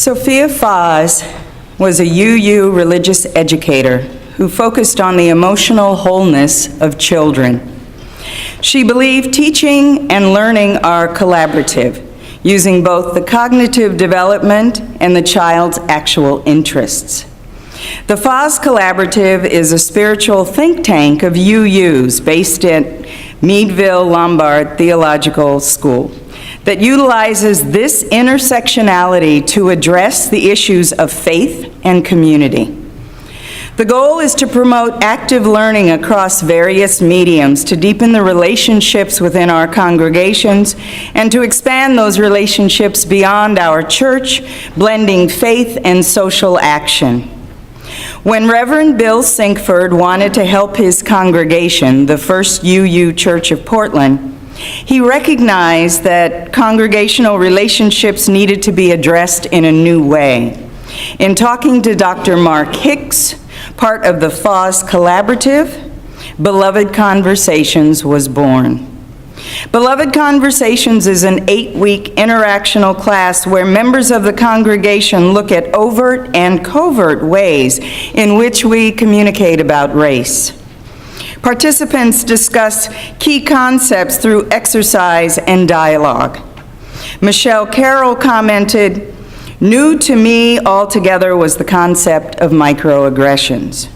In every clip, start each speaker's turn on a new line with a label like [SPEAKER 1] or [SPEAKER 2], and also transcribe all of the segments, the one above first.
[SPEAKER 1] Sophia Foz was a UU religious educator who focused on the emotional wholeness of children. She believed teaching and learning are collaborative, using both the cognitive development and the child's actual interests. The Foz Collaborative is a spiritual think tank of UUs based at Meadville Lombard Theological School that utilizes this intersectionality to address the issues of faith and community. The goal is to promote active learning across various mediums to deepen the relationships within our congregations and to expand those relationships beyond our church, blending faith and social action. When Reverend Bill Sinkford wanted to help his congregation, the First UU Church of Portland, he recognized that congregational relationships needed to be addressed in a new way. In talking to Dr. Mark Hicks, part of the Foz Collaborative, Beloved Conversations was born. Beloved Conversations is an 8-week interactional class where members of the congregation look at overt and covert ways in which we communicate about race. Participants discuss key concepts through exercise and dialogue. Michelle Carroll commented, "New to me altogether was the concept of microaggressions.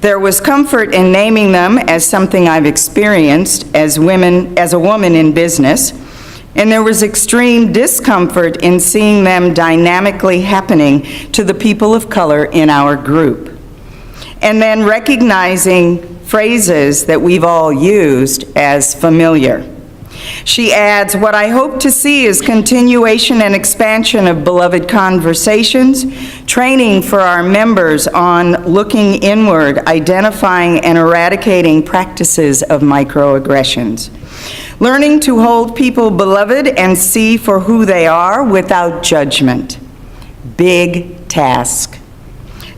[SPEAKER 1] There was comfort in naming them as something I've experienced as a woman in business, and there was extreme discomfort in seeing them dynamically happening to the people of color in our group. And then recognizing phrases that we've all used as familiar." She adds, "What I hope to see is continuation and expansion of Beloved Conversations, training for our members on looking inward, identifying and eradicating practices of microaggressions, learning to hold people beloved and see for who they are without judgment." Big task.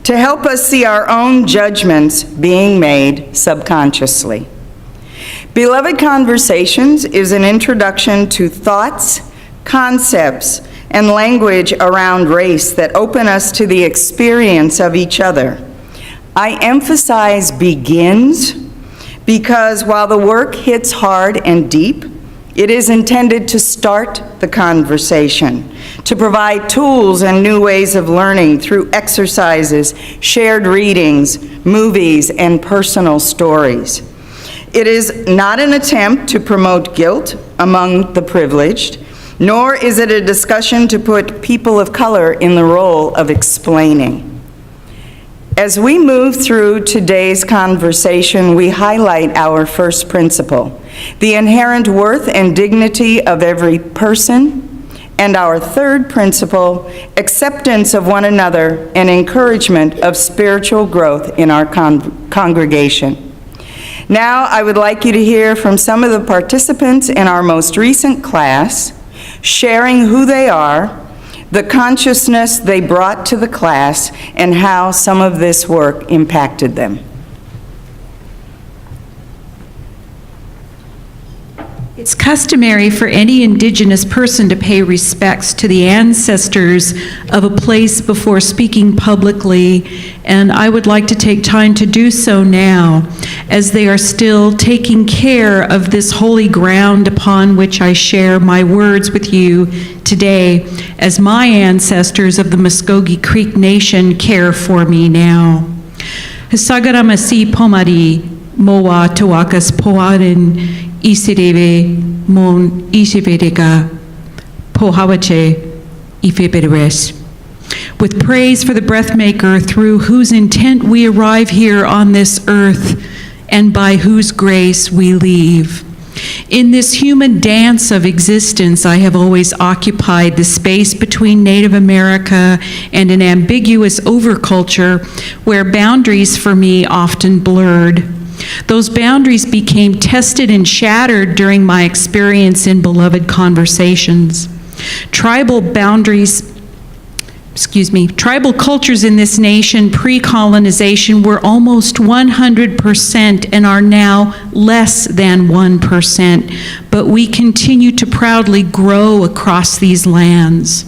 [SPEAKER 1] To help us see our own judgments being made subconsciously. Beloved Conversations is an introduction to thoughts, concepts, and language around race that open us to the experience of each other. I emphasize begins because while the work hits hard and deep, it is intended to start the conversation, to provide tools and new ways of learning through exercises, shared readings, movies, and personal stories. It is not an attempt to promote guilt among the privileged, nor is it a discussion to put people of color in the role of explaining. As we move through today's conversation, we highlight our first principle, the inherent worth and dignity of every person, and our third principle, acceptance of one another and encouragement of spiritual growth in our congregation. Now, I would like you to hear from some of the participants in our most recent class, sharing who they are, the consciousness they brought to the class, and how some of this work impacted them.
[SPEAKER 2] It's customary for any Indigenous person to pay respects to the ancestors of a place before speaking publicly, and I would like to take time to do so now, as they are still taking care of this holy ground upon which I share my words with you today, as my ancestors of the Muskogee Creek Nation care for me now. Hisagaramasi pomari moa toakas poarin Isireve mon isiverega pohawache ifeberes. With praise for the breathmaker through whose intent we arrive here on this earth and by whose grace we leave. In this human dance of existence, I have always occupied the space between Native America and an ambiguous overculture where boundaries for me often blurred. Those boundaries became tested and shattered during my experience in Beloved Conversations. Tribal cultures in this nation pre-colonization were almost 100% and are now less than 1%, but we continue to proudly grow across these lands.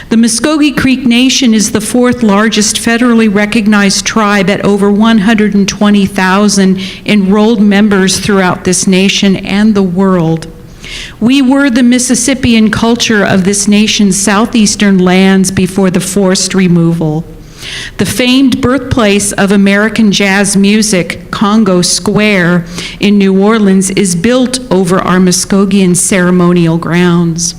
[SPEAKER 2] The Muskogee Creek Nation is the fourth largest federally recognized tribe at over 120,000 enrolled members throughout this nation and the world. We were the Mississippian culture of this nation's southeastern lands before the forced removal. The famed birthplace of American jazz music, Congo Square in New Orleans, is built over our Muskogean ceremonial grounds.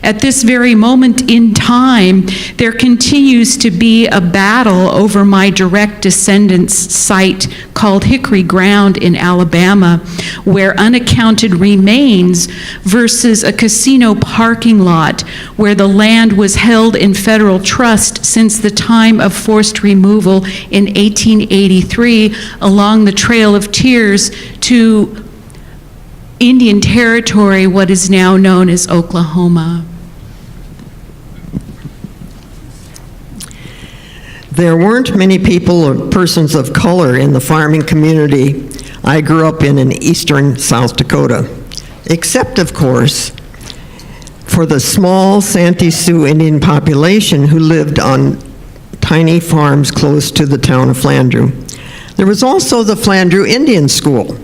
[SPEAKER 2] At this very moment in time, there continues to be a battle over my direct descendants' site called Hickory Ground in Alabama, where unaccounted remains versus a casino parking lot where the land was held in federal trust since the time of forced removal in 1883 along the Trail of Tears to Indian Territory, what is now known as Oklahoma.
[SPEAKER 3] There weren't many people or persons of color in the farming community I grew up in eastern South Dakota, except, of course, for the small Santee Sioux Indian population who lived on tiny farms close to the town of Flandreau. There was also the Flandreau Indian School,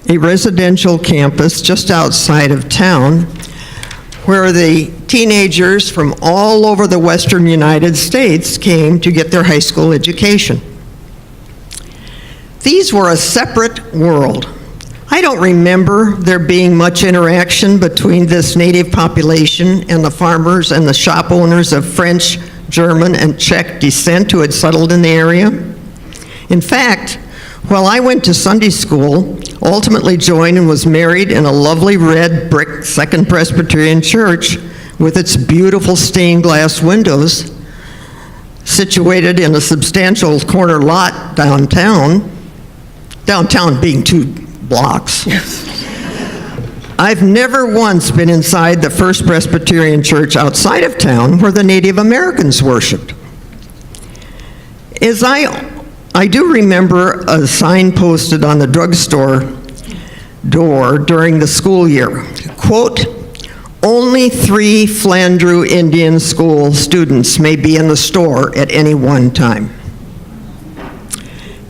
[SPEAKER 3] a residential campus just outside of town where the teenagers from all over the western United States came to get their high school education. These were a separate world. I don't remember there being much interaction between this native population and the farmers and the shop owners of French, German, and Czech descent who had settled in the area. In fact, while I went to Sunday school, ultimately joined and was married in a lovely red brick Second Presbyterian church with its beautiful stained glass windows, situated in a substantial corner lot downtown being 2 blocks. I've never once been inside the First Presbyterian Church outside of town where the Native Americans worshiped. As I do remember a sign posted on the drugstore door during the school year, quote, "Only 3 Flandreau Indian School students may be in the store at any one time."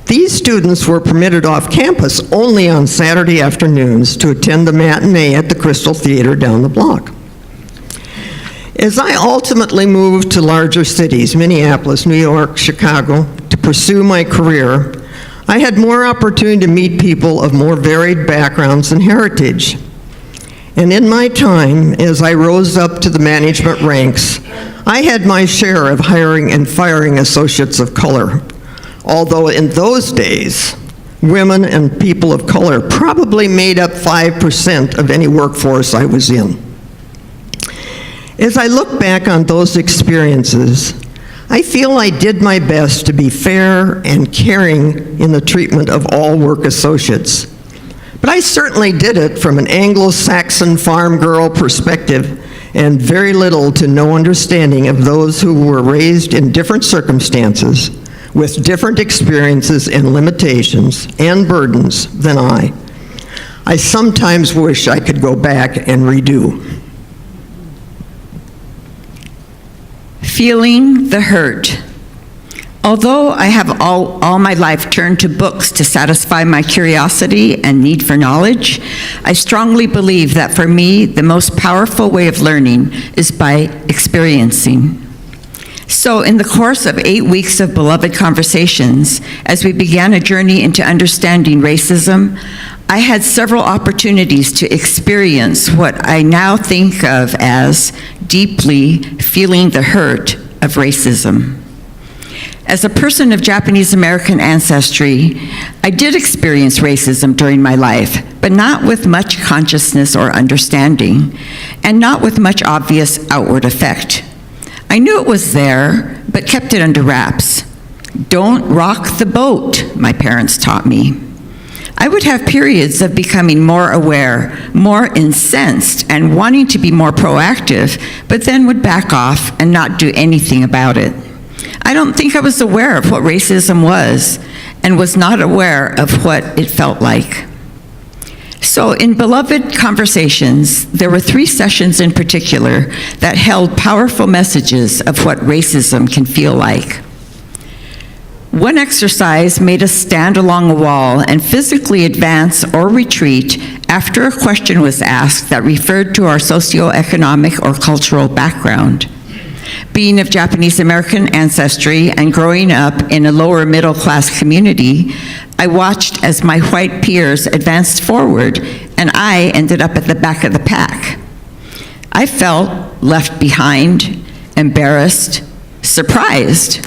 [SPEAKER 3] These students were permitted off campus only on Saturday afternoons to attend the matinee at the Crystal Theater down the block. As I ultimately moved to larger cities, Minneapolis, New York, Chicago, to pursue my career, I had more opportunity to meet people of more varied backgrounds and heritage. And in my time, as I rose up to the management ranks, I had my share of hiring and firing associates of color. Although in those days, women and people of color probably made up 5% of any workforce I was in. As I look back on those experiences, I feel I did my best to be fair and caring in the treatment of all work associates. But I certainly did it from an Anglo-Saxon farm girl perspective and very little to no understanding of those who were raised in different circumstances with different experiences and limitations and burdens than I. I sometimes wish I could go back and redo.
[SPEAKER 4] Feeling the hurt. Although I have all my life turned to books to satisfy my curiosity and need for knowledge, I strongly believe that for me, the most powerful way of learning is by experiencing. So in the course of 8 weeks of beloved conversations, as we began a journey into understanding racism, I had several opportunities to experience what I now think of as deeply feeling the hurt of racism. As a person of Japanese American ancestry, I did experience racism during my life, but not with much consciousness or understanding, and not with much obvious outward effect. I knew it was there, but kept it under wraps. Don't rock the boat, my parents taught me. I would have periods of becoming more aware, more incensed, and wanting to be more proactive, but then would back off and not do anything about it. I don't think I was aware of what racism was, and was not aware of what it felt like. So in Beloved Conversations, there were 3 sessions in particular that held powerful messages of what racism can feel like. One exercise made us stand along a wall and physically advance or retreat after a question was asked that referred to our socioeconomic or cultural background. Being of Japanese American ancestry and growing up in a lower middle class community, I watched as my white peers advanced forward and I ended up at the back of the pack. I felt left behind, embarrassed, surprised,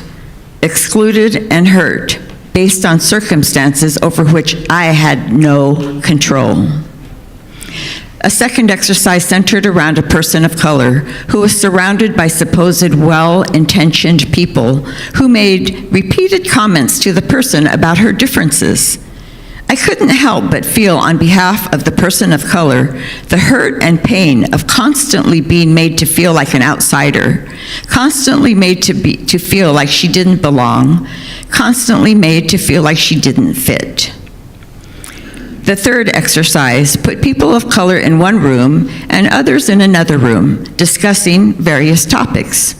[SPEAKER 4] excluded, and hurt based on circumstances over which I had no control. A second exercise centered around a person of color who was surrounded by supposed well-intentioned people who made repeated comments to the person about her differences. I couldn't help but feel on behalf of the person of color the hurt and pain of constantly being made to feel like an outsider, constantly made to feel like she didn't belong, constantly made to feel like she didn't fit. The third exercise put people of color in one room and others in another room, discussing various topics.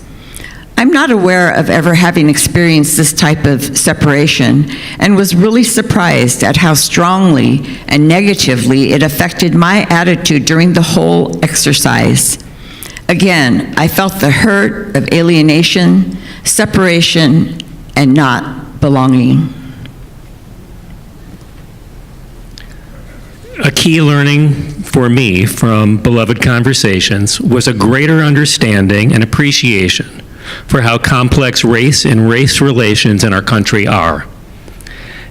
[SPEAKER 4] I'm not aware of ever having experienced this type of separation and was really surprised at how strongly and negatively it affected my attitude during the whole exercise. Again, I felt the hurt of alienation, separation, and not belonging.
[SPEAKER 5] A key learning for me from Beloved Conversations was a greater understanding and appreciation for how complex race and race relations in our country are.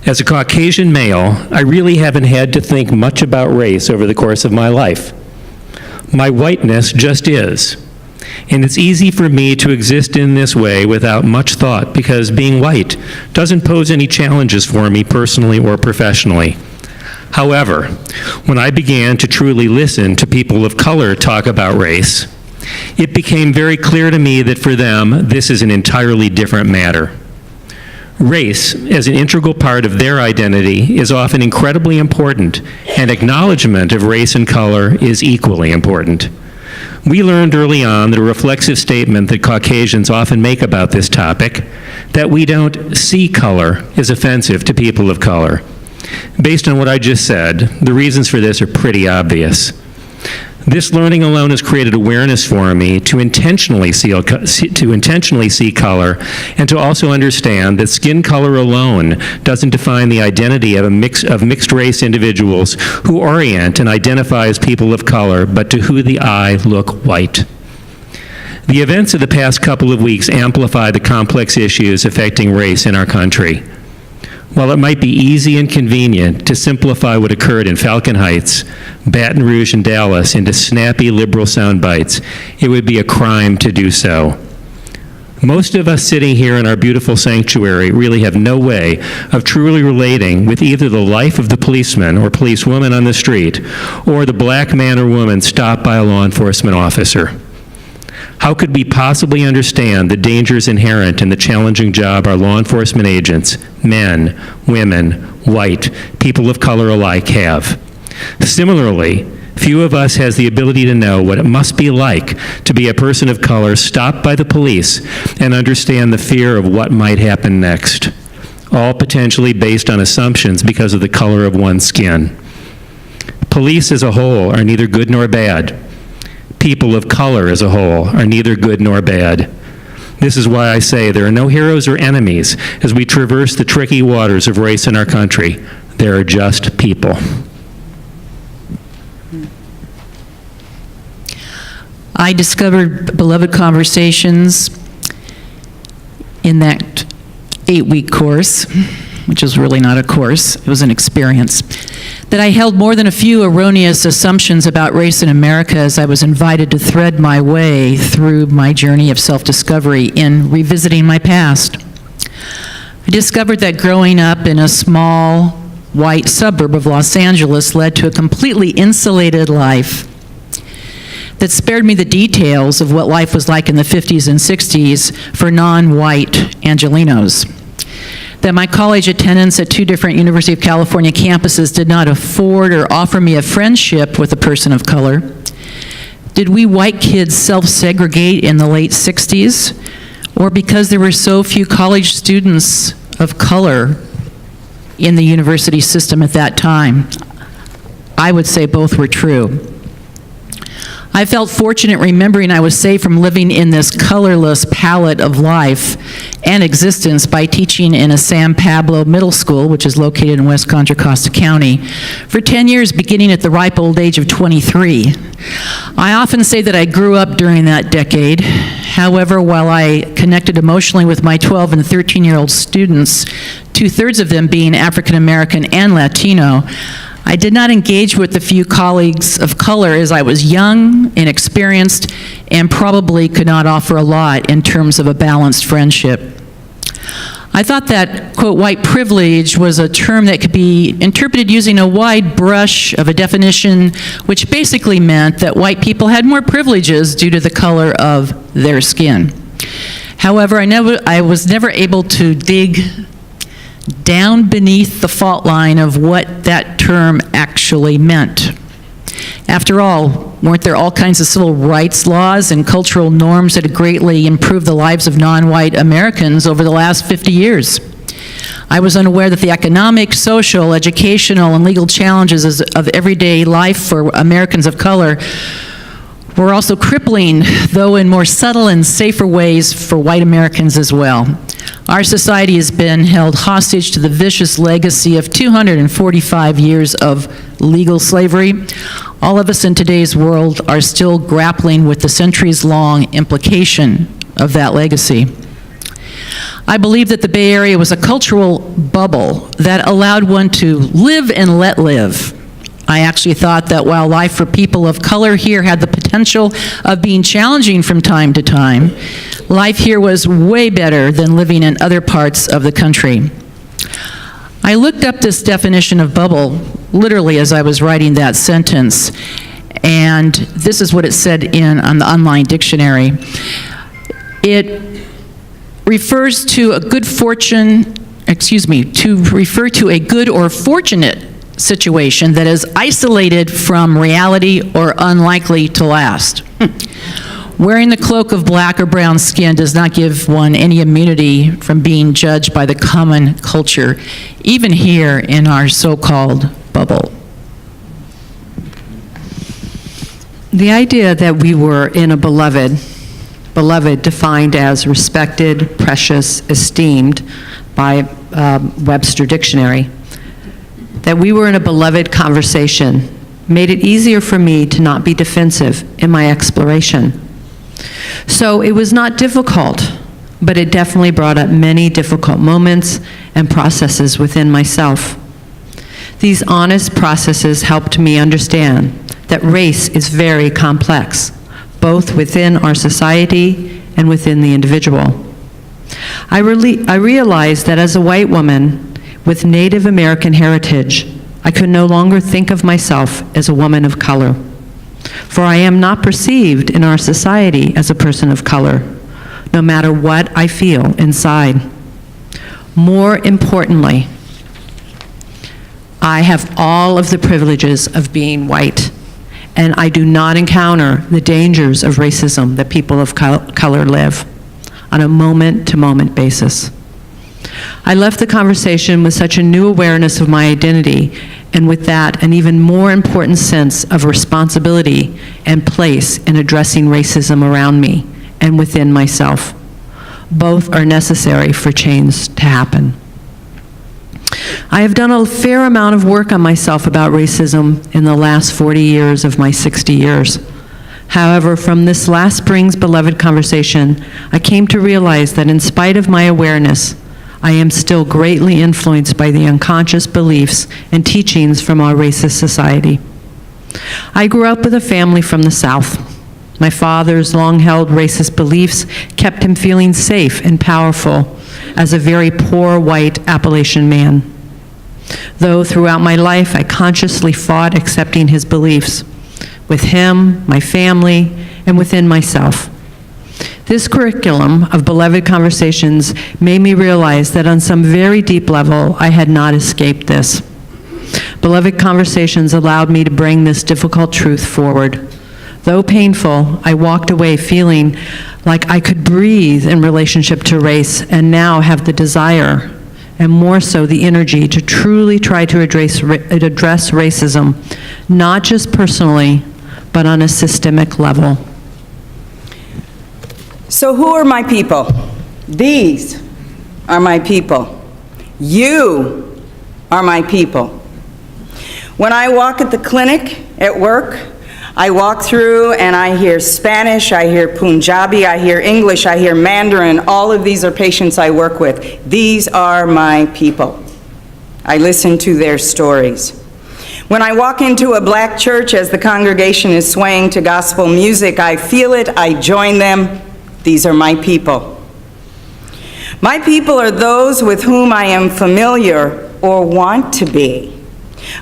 [SPEAKER 5] As a Caucasian male, I really haven't had to think much about race over the course of my life. My whiteness just is. And it's easy for me to exist in this way without much thought because being white doesn't pose any challenges for me personally or professionally. However, when I began to truly listen to people of color talk about race, it became very clear to me that for them, this is an entirely different matter. Race, as an integral part of their identity, is often incredibly important, and acknowledgement of race and color is equally important. We learned early on that a reflexive statement that Caucasians often make about this topic, that we don't see color, is offensive to people of color. Based on what I just said, the reasons for this are pretty obvious. This learning alone has created awareness for me to intentionally see color and to also understand that skin color alone doesn't define the identity of mixed race individuals who orient and identify as people of color, but to who the eye look white. The events of the past couple of weeks amplify the complex issues affecting race in our country. While it might be easy and convenient to simplify what occurred in Falcon Heights, Baton Rouge, and Dallas into snappy liberal sound bites, it would be a crime to do so. Most of us sitting here in our beautiful sanctuary really have no way of truly relating with either the life of the policeman or policewoman on the street or the black man or woman stopped by a law enforcement officer. How could we possibly understand the dangers inherent in the challenging job our law enforcement agents, men, women, white, people of color alike have? Similarly, few of us has the ability to know what it must be like to be a person of color stopped by the police and understand the fear of what might happen next, all potentially based on assumptions because of the color of one's skin. Police as a whole are neither good nor bad. People of color as a whole are neither good nor bad. This is why I say there are no heroes or enemies as we traverse the tricky waters of race in our country. There are just people.
[SPEAKER 2] I discovered Beloved Conversations in that 8-week course, which is really not a course, it was an experience, that I held more than a few erroneous assumptions about race in America as I was invited to thread my way through my journey of self-discovery in revisiting my past. I discovered that growing up in a small, white suburb of Los Angeles led to a completely insulated life that spared me the details of what life was like in the 50s and 60s for non-white Angelenos. that my college attendance at 2 different University of California campuses did not afford or offer me a friendship with a person of color? Did we white kids self-segregate in the late 60s? Or because there were so few college students of color in the university system at that time? I would say both were true. I felt fortunate remembering I was saved from living in this colorless palette of life and existence by teaching in a San Pablo middle school, which is located in West Contra Costa County, for 10 years, beginning at the ripe old age of 23. I often say that I grew up during that decade. However, while I connected emotionally with my 12 and 13-year-old students, 2/3 of them being African American and Latino, I did not engage with the few colleagues of color as I was young, inexperienced, and probably could not offer a lot in terms of a balanced friendship. I thought that, quote, white privilege was a term that could be interpreted using a wide brush of a definition, which basically meant that white people had more privileges due to the color of their skin. However, I was never able to dig down beneath the fault line of what that term actually meant. After all, weren't there all kinds of civil rights laws and cultural norms that had greatly improved the lives of non-white Americans over the last 50 years? I was unaware that the economic, social, educational, and legal challenges of everyday life for Americans of color were also crippling, though in more subtle and safer ways for white Americans as well. Our society has been held hostage to the vicious legacy of 245 years of legal slavery. All of us in today's world are still grappling with the centuries-long implication of that legacy. I believe that the Bay Area was a cultural bubble that allowed one to live and let live. I actually thought that while life for people of color here had the potential of being challenging from time to time, life here was way better than living in other parts of the country. I looked up this definition of bubble literally as I was writing that sentence, and this is what it said on the online dictionary. It refers to a good fortune, to refer to a good or fortunate situation that is isolated from reality or unlikely to last. Wearing the cloak of black or brown skin does not give one any immunity from being judged by the common culture, even here in our so-called bubble.
[SPEAKER 6] The idea that we were in a beloved defined as respected, precious, esteemed by Webster Dictionary, that we were in a beloved conversation made it easier for me to not be defensive in my exploration. So it was not difficult, but it definitely brought up many difficult moments and processes within myself. These honest processes helped me understand that race is very complex, both within our society and within the individual. I realized that as a white woman with Native American heritage, I could no longer think of myself as a woman of color, for I am not perceived in our society as a person of color, no matter what I feel inside. More importantly, I have all of the privileges of being white, and I do not encounter the dangers of racism that people of color live on a moment-to-moment basis. I left the conversation with such a new awareness of my identity, and with that, an even more important sense of responsibility and place in addressing racism around me and within myself. Both are necessary for change to happen. I have done a fair amount of work on myself about racism in the last 40 years of my 60 years. However, from this last spring's beloved conversation, I came to realize that in spite of my awareness, I am still greatly influenced by the unconscious beliefs and teachings from our racist society. I grew up with a family from the South. My father's long-held racist beliefs kept him feeling safe and powerful as a very poor white Appalachian man. Though throughout my life I consciously fought accepting his beliefs with him, my family, and within myself. This curriculum of Beloved Conversations made me realize that on some very deep level, I had not escaped this. Beloved Conversations allowed me to bring this difficult truth forward. Though painful, I walked away feeling like I could breathe in relationship to race and now have the desire, and more so the energy, to truly try to address racism, not just personally, but on a systemic level.
[SPEAKER 1] So who are my people? These are my people. You are my people. When I walk at the clinic, at work, I walk through and I hear Spanish, I hear Punjabi, I hear English, I hear Mandarin. All of these are patients I work with. These are my people. I listen to their stories. When I walk into a black church as the congregation is swaying to gospel music, I feel it, I join them. These are my people. My people are those with whom I am familiar or want to be.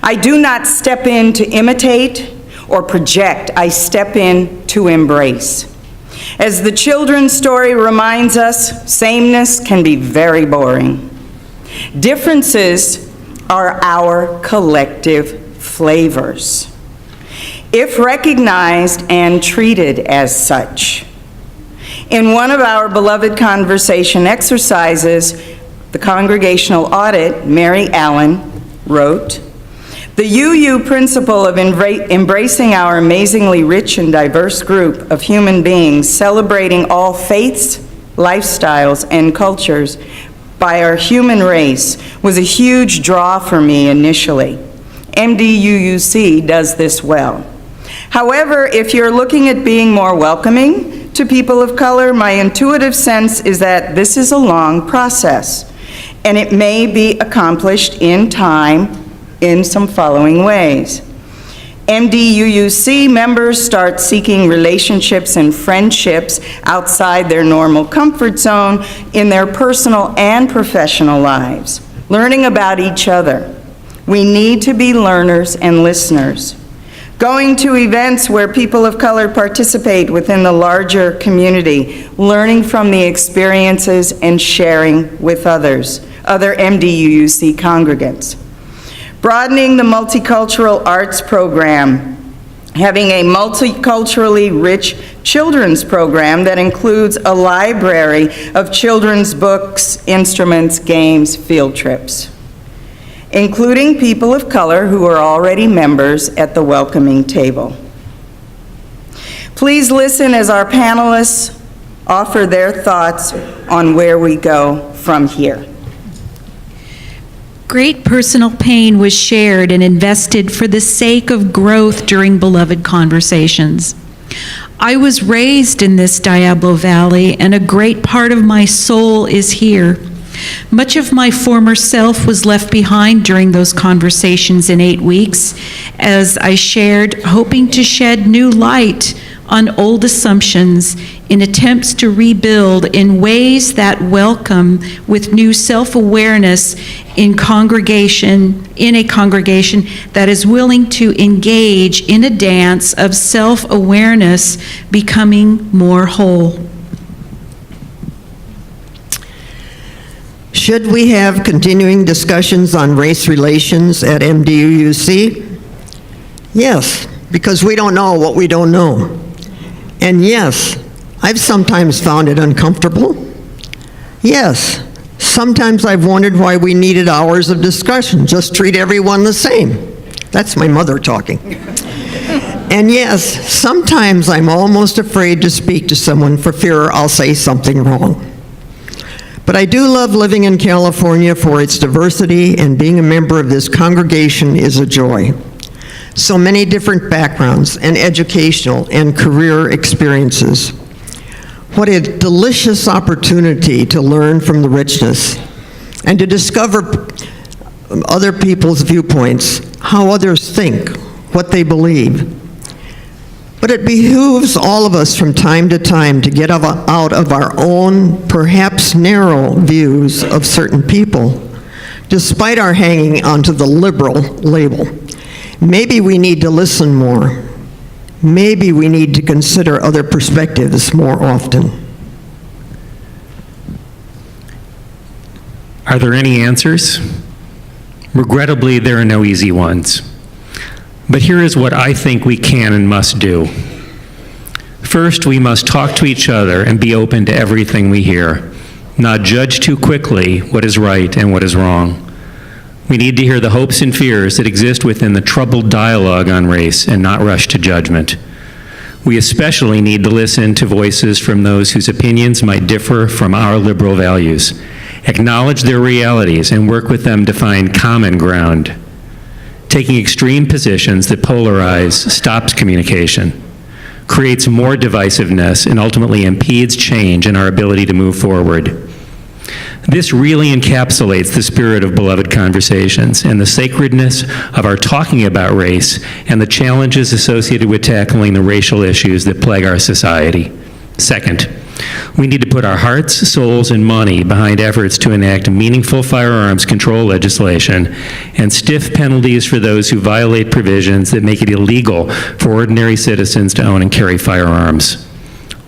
[SPEAKER 1] I do not step in to imitate or project, I step in to embrace. As the children's story reminds us, sameness can be very boring. Differences are our collective flavors, if recognized and treated as such. In one of our Beloved Conversation exercises, the congregational audit, Mary Allen wrote, "The UU principle of embracing our amazingly rich and diverse group of human beings, celebrating all faiths, lifestyles, and cultures by our human race was a huge draw for me initially. MDUUC does this well. However, if you're looking at being more welcoming to people of color, my intuitive sense is that this is a long process, and it may be accomplished in time in some following ways. MDUUC members start seeking relationships and friendships outside their normal comfort zone in their personal and professional lives, learning about each other. We need to be learners and listeners. Going to events where people of color participate within the larger community, learning from the experiences and sharing with others, other MDUUC congregants. Broadening the multicultural arts program, having a multiculturally rich children's program that includes a library of children's books, instruments, games, field trips. Including people of color who are already members at the welcoming table. Please listen as our panelists offer their thoughts on where we go from here.
[SPEAKER 2] Great personal pain was shared and invested for the sake of growth during Beloved Conversations. I was raised in this Diablo Valley, and a great part of my soul is here. Much of my former self was left behind during those conversations in 8 weeks, as I shared, hoping to shed new light on old assumptions in attempts to rebuild in ways that welcome with new self-awareness in a congregation that is willing to engage in a dance of self-awareness, becoming more whole.
[SPEAKER 3] Should we have continuing discussions on race relations at MDUUC? Yes, because we don't know what we don't know. And yes, I've sometimes found it uncomfortable. Yes, sometimes I've wondered why we needed hours of discussion. Just treat everyone the same. That's my mother talking. And yes, sometimes I'm almost afraid to speak to someone for fear I'll say something wrong. But I do love living in California for its diversity, and being a member of this congregation is a joy. So many different backgrounds and educational and career experiences. What a delicious opportunity to learn from the richness and to discover other people's viewpoints, how others think, what they believe. But it behooves all of us from time to time to get out of our own, perhaps narrow, views of certain people, despite our hanging onto the liberal label. Maybe we need to listen more. Maybe we need to consider other perspectives more often.
[SPEAKER 5] Are there any answers? Regrettably, there are no easy ones. But here is what I think we can and must do. First, we must talk to each other and be open to everything we hear, not judge too quickly what is right and what is wrong. We need to hear the hopes and fears that exist within the troubled dialogue on race and not rush to judgment. We especially need to listen to voices from those whose opinions might differ from our liberal values, acknowledge their realities, and work with them to find common ground. Taking extreme positions that polarize stops communication, creates more divisiveness, and ultimately impedes change in our ability to move forward. This really encapsulates the spirit of Beloved Conversations and the sacredness of our talking about race and the challenges associated with tackling the racial issues that plague our society. Second, we need to put our hearts, souls, and money behind efforts to enact meaningful firearms control legislation and stiff penalties for those who violate provisions that make it illegal for ordinary citizens to own and carry firearms.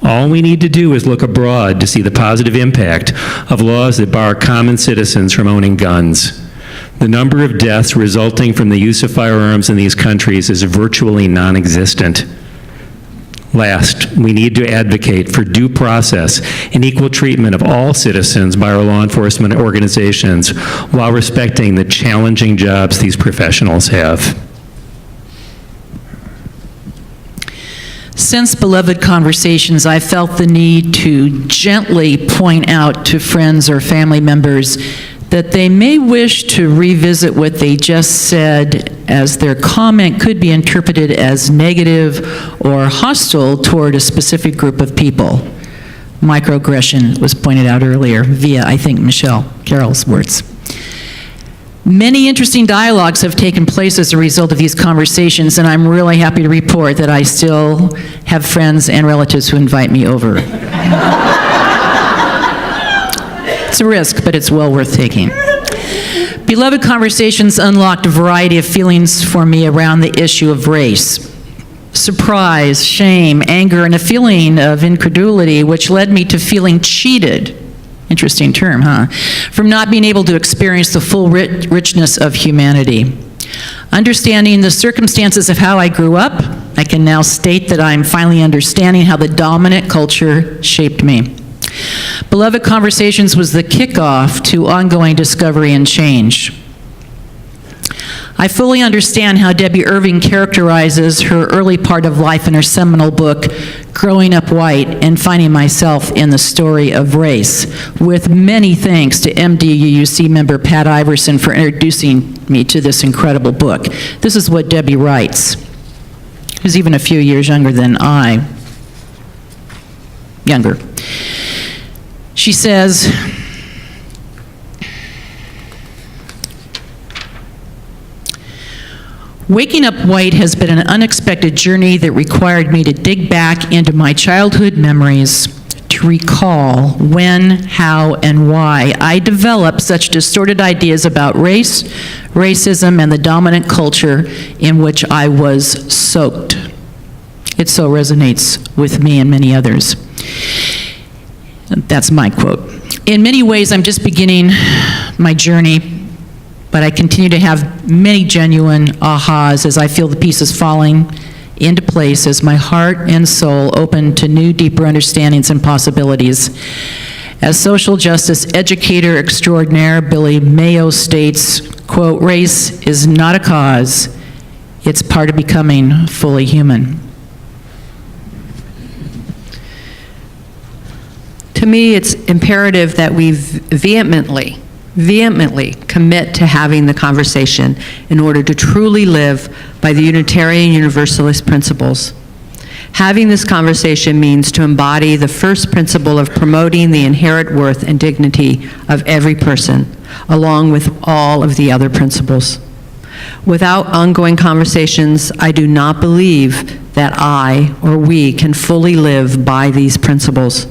[SPEAKER 5] All we need to do is look abroad to see the positive impact of laws that bar common citizens from owning guns. The number of deaths resulting from the use of firearms in these countries is virtually non-existent. Last, we need to advocate for due process and equal treatment of all citizens by our law enforcement organizations while respecting the challenging jobs these professionals have.
[SPEAKER 2] Since Beloved Conversations, I felt the need to gently point out to friends or family members that they may wish to revisit what they just said, as their comment could be interpreted as negative or hostile toward a specific group of people. Microaggression was pointed out earlier via, I think, Michelle Carroll's words. Many interesting dialogues have taken place as a result of these conversations, and I'm really happy to report that I still have friends and relatives who invite me over. It's a risk, but it's well worth taking. Beloved Conversations unlocked a variety of feelings for me around the issue of race. Surprise, shame, anger, and a feeling of incredulity, which led me to feeling cheated. Interesting term, huh? From not being able to experience the full richness of humanity. Understanding the circumstances of how I grew up, I can now state that I'm finally understanding how the dominant culture shaped me. Beloved Conversations was the kickoff to ongoing discovery and change. I fully understand how Debbie Irving characterizes her early part of life in her seminal book, Growing Up White and Finding Myself in the Story of Race, with many thanks to MDUUC member Pat Iverson for introducing me to this incredible book. This is what Debbie writes, who's even a few years younger than I. Younger. She says, waking up white has been an unexpected journey that required me to dig back into my childhood memories to recall when, how, and why I developed such distorted ideas about race, racism, and the dominant culture in which I was soaked. It so resonates with me and many others. That's my quote. In many ways, I'm just beginning my journey, but I continue to have many genuine ahas as I feel the pieces falling into place as my heart and soul open to new, deeper understandings and possibilities. As social justice educator extraordinaire Billy Mayo states, quote, race is not a cause, it's part of becoming fully human.
[SPEAKER 6] To me, it's imperative that we vehemently commit to having the conversation in order to truly live by the Unitarian Universalist principles. Having this conversation means to embody the first principle of promoting the inherent worth and dignity of every person, along with all of the other principles. Without ongoing conversations, I do not believe that I or we can fully live by these principles.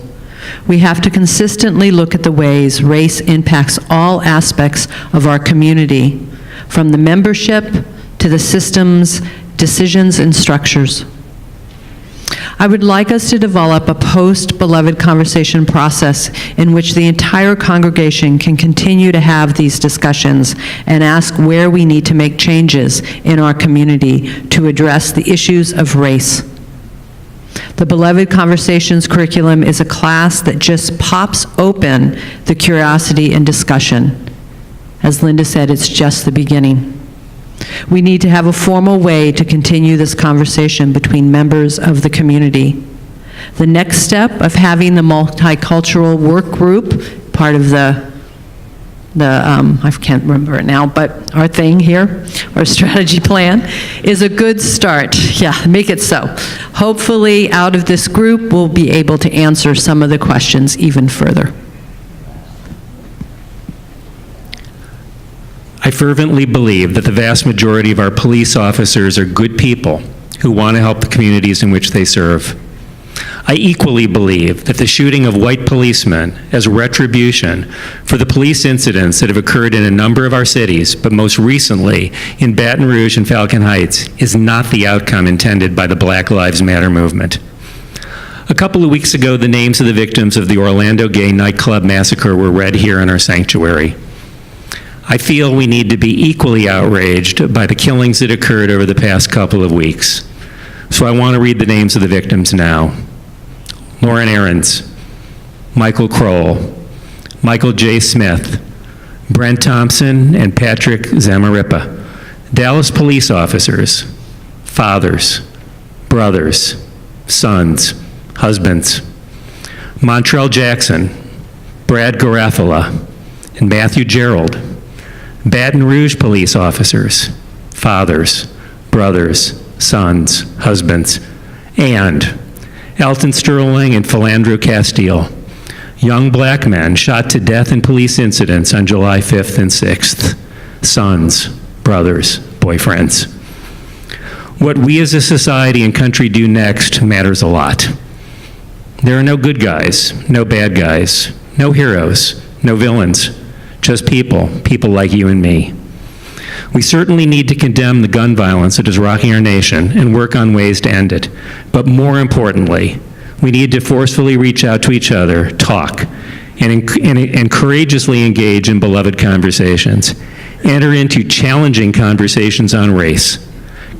[SPEAKER 6] We have to consistently look at the ways race impacts all aspects of our community, from the membership to the systems, decisions, and structures. I would like us to develop a post-beloved conversation process in which the entire congregation can continue to have these discussions and ask where we need to make changes in our community to address the issues of race. The Beloved Conversations curriculum is a class that just pops open the curiosity and discussion. As Linda said, it's just the beginning. We need to have a formal way to continue this conversation between members of the community. The next step of having the multicultural work group, part of the I can't remember it now, but our thing here, our strategy plan, is a good start. Yeah, make it so. Hopefully, out of this group, we'll be able to answer some of the questions even further.
[SPEAKER 5] I fervently believe that the vast majority of our police officers are good people who want to help the communities in which they serve. I equally believe that the shooting of white policemen as retribution for the police incidents that have occurred in a number of our cities, but most recently in Baton Rouge and Falcon Heights, is not the outcome intended by the Black Lives Matter movement. A couple of weeks ago, the names of the victims of the Orlando gay nightclub massacre were read here in our sanctuary. I feel we need to be equally outraged by the killings that occurred over the past couple of weeks. So I want to read the names of the victims now. Lauren Ahrens, Michael Kroll, Michael J. Smith, Brent Thompson, and Patrick Zamarripa, Dallas police officers, fathers, brothers, sons, husbands. Montrell Jackson, Brad Garafala, and Matthew Gerald, Baton Rouge police officers, fathers, brothers, sons, husbands, and Elton Sterling and Philandro Castile, young black men shot to death in police incidents on July 5th and 6th, sons, brothers, boyfriends. What we as a society and country do next matters a lot. There are no good guys, no bad guys, no heroes, no villains, just people like you and me. We certainly need to condemn the gun violence that is rocking our nation and work on ways to end it. But more importantly, we need to forcefully reach out to each other, talk, and courageously engage in beloved conversations. Enter into challenging conversations on race.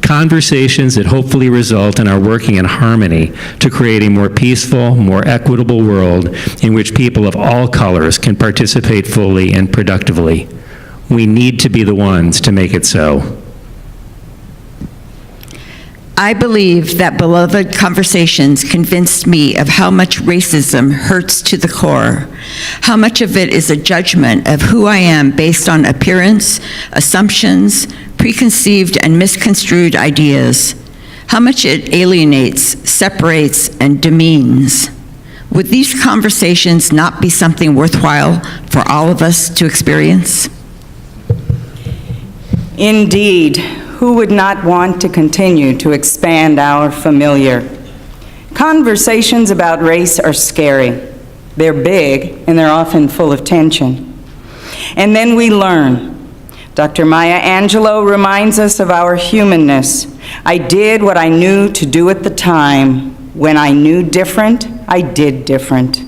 [SPEAKER 5] Conversations that hopefully result in our working in harmony to create a more peaceful, more equitable world in which people of all colors can participate fully and productively. We need to be the ones to make it so.
[SPEAKER 4] I believe that Beloved Conversations convinced me of how much racism hurts to the core, how much of it is a judgment of who I am based on appearance, assumptions, preconceived and misconstrued ideas, how much it alienates, separates, and demeans. Would these conversations not be something worthwhile for all of us to experience?
[SPEAKER 1] Indeed, who would not want to continue to expand our familiar? Conversations about race are scary. They're big, and they're often full of tension. And then we learn. Dr. Maya Angelou reminds us of our humanness. I did what I knew to do at the time. When I knew different, I did different.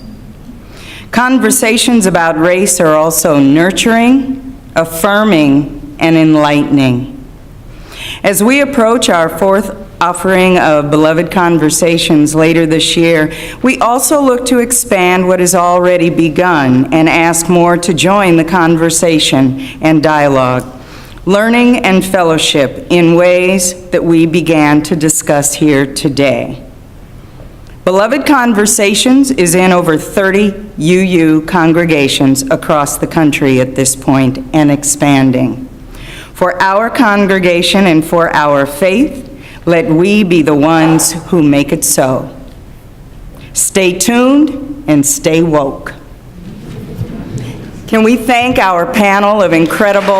[SPEAKER 1] Conversations about race are also nurturing, affirming, and enlightening. As we approach our fourth offering of Beloved Conversations later this year, we also look to expand what has already begun and ask more to join the conversation and dialogue, learning and fellowship in ways that we began to discuss here today. Beloved Conversations is in over 30 UU congregations across the country at this point and expanding. For our congregation and for our faith, let we be the ones who make it so. Stay tuned and stay woke. Can we thank our panel of incredible